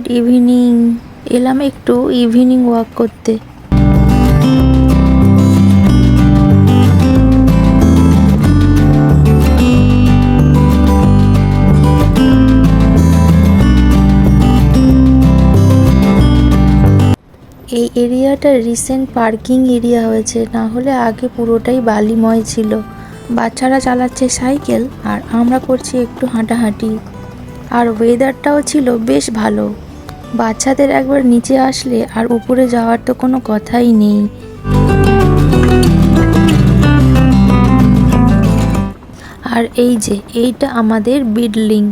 Good evening. এলাম একটু evening walk করতে। এই এরিয়াটা রিসেন্ট পার্কিং এরিয়া হয়েছে, না হলে আগে পুরোটাই বালিময় ছিল। বাচ্চারা চালাচ্ছে সাইকেল আর আমরা করছি একটু হাঁটাহাঁটি। আর ওয়েদারটাও ছিল বেশ ভালো। বাচ্চাদের একবার নিচে আসলে আর উপরে যাওয়ার তো কোনো কথাই নেই। আর এই যে এইটা আমাদের বিল্ডিং।